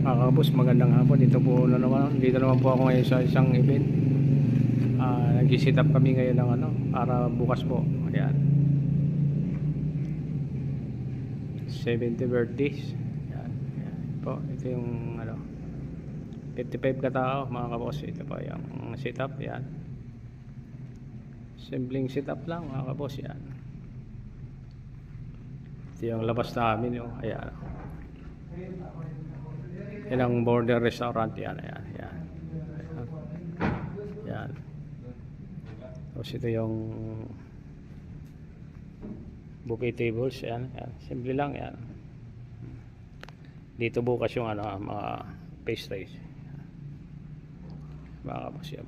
Mga kabos, magandang hapon. Dito naman po ako ngayon sa isang event. Nag-sit up kami ngayon ng para bukas po. Ayan. 70 birthdays. Ayan. Ayan po. Ito yung 55 katao mga kabos. Ito po yung sit up. Ayan. Simpleng sit up lang mga kabos. Ayan. Ito yung labas namin. Ayan. Yan ang border restaurant. Yan. Yan. Tapos ito yung buffet tables. Yan. Simple lang yan. Dito bukas yung mga pastries. Mga kapasya.